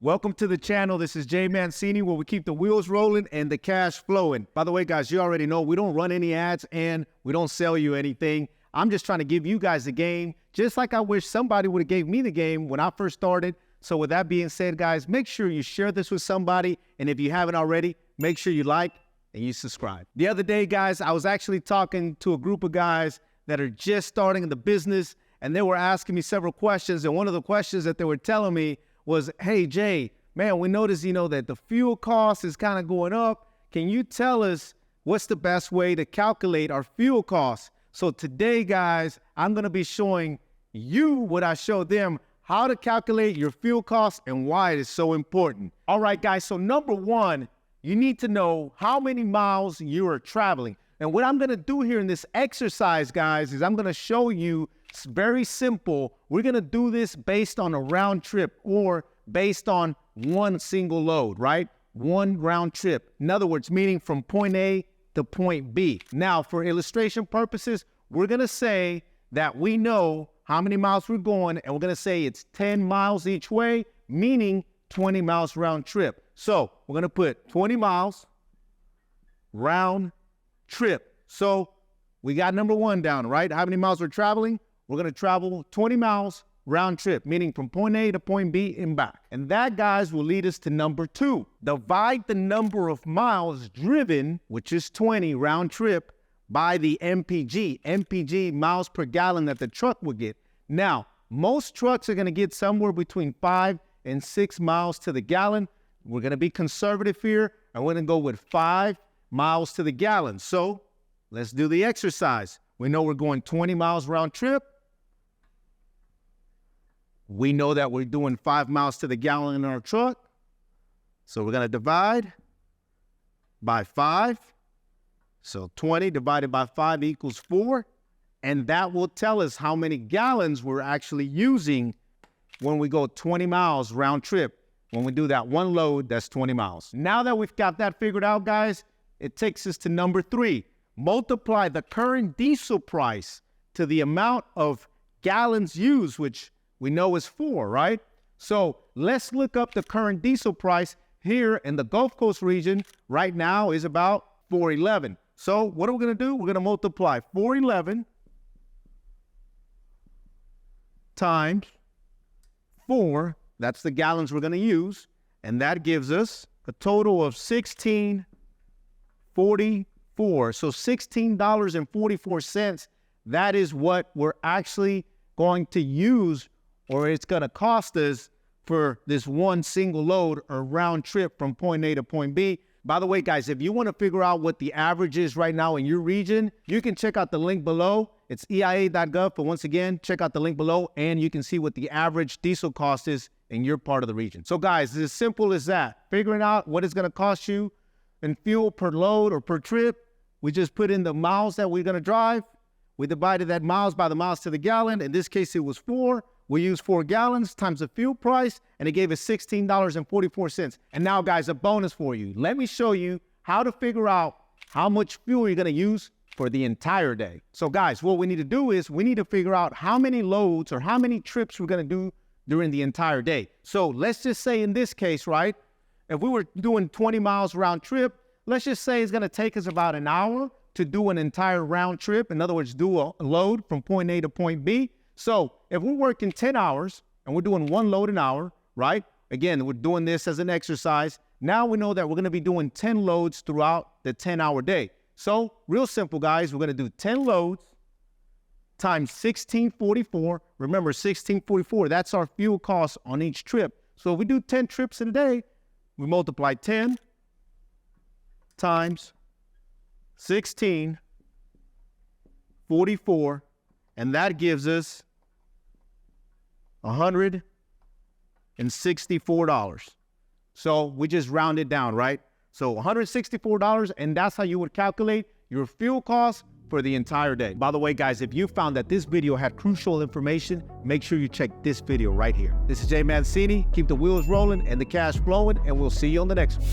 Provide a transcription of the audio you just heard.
Welcome to the channel. This is Jay Mancini, where we keep the wheels rolling and the cash flowing. By the way, guys, you already know we don't run any ads and we don't sell you anything. I'm just trying to give you guys the game, just like I wish somebody would have gave me the game when I first started. So with that being said, guys, make sure you share this with somebody. And if you haven't already, make sure you like and you subscribe. The other day, guys, I was actually talking to a group of guys that are just starting in the business, and they were asking me several questions. And one of the questions that they were telling me was, hey, Jay, man, we noticed, that the fuel cost is kind of going up. Can you tell us what's the best way to calculate our fuel costs? So today, guys, I'm going to be showing you what I showed them, how to calculate your fuel costs and why it is so important. All right, guys, so number one, you need to know how many miles you are traveling. And what I'm going to do here in this exercise, guys, is I'm going to show you. It's very simple. We're going to do this based on a round trip or based on one single load, right? One round trip. In other words, meaning from point A to point B. Now, for illustration purposes, we're going to say that we know how many miles we're going, and we're going to say it's 10 miles each way, meaning 20 miles round trip. So we're going to put 20 miles round trip. So we got number one down, right? How many miles we're traveling? We're going to travel 20 miles round trip, meaning from point A to point B and back. And that, guys, will lead us to number two. Divide the number of miles driven, which is 20 round trip, by the MPG miles per gallon that the truck will get. Now, most trucks are going to get somewhere between 5 and 6 miles to the gallon. We're going to be conservative here, and we're going to go with 5 miles to the gallon. So let's do the exercise. We know we're going 20 miles round trip. We know that we're doing 5 miles to the gallon in our truck. So we're going to divide by 5. So 20 divided by 5 equals 4. And that will tell us how many gallons we're actually using when we go 20 miles round trip. When we do that one load, that's 20 miles. Now that we've got that figured out, guys, it takes us to number 3. Multiply the current diesel price to the amount of gallons used, which we know is 4, right? So let's look up the current diesel price here in the Gulf Coast region. Right now is about $4.11. So what are we going to do? We're going to multiply $4.11 times 4. That's the gallons we're going to use. And that gives us a total of $16.44. So $16.44. That is what we're actually going to use, or it's going to cost us for this one single load or round trip from point A to point B. By the way, guys, if you want to figure out what the average is right now in your region, you can check out the link below. It's EIA.gov. But once again, check out the link below and you can see what the average diesel cost is in your part of the region. So guys, it's as simple as that. Figuring out what it's going to cost you in fuel per load or per trip. We just put in the miles that we're going to drive. We divided that miles by the miles to the gallon. In this case, it was 4. We used 4 gallons times the fuel price, and it gave us $16.44. And now, guys, a bonus for you. Let me show you how to figure out how much fuel you're going to use for the entire day. So, guys, what we need to do is we need to figure out how many loads or how many trips we're going to do during the entire day. So let's just say in this case, right, if we were doing 20 miles round trip, let's just say it's going to take us about an hour to do an entire round trip. In other words, do a load from point A to point B. So if we're working 10 hours and we're doing one load an hour, right? Again, we're doing this as an exercise. Now we know that we're going to be doing 10 loads throughout the 10-hour day. So real simple, guys. We're going to do 10 loads times 1644. Remember, 1644, that's our fuel cost on each trip. So if we do 10 trips in a day, we multiply 10 times 1644, and that gives us $164. So we just round it down, right? So $164, and that's how you would calculate your fuel costs for the entire day. By the way, guys, if you found that this video had crucial information, make sure you check this video right here. This is Jay Mancini. Keep the wheels rolling and the cash flowing, and we'll see you on the next one.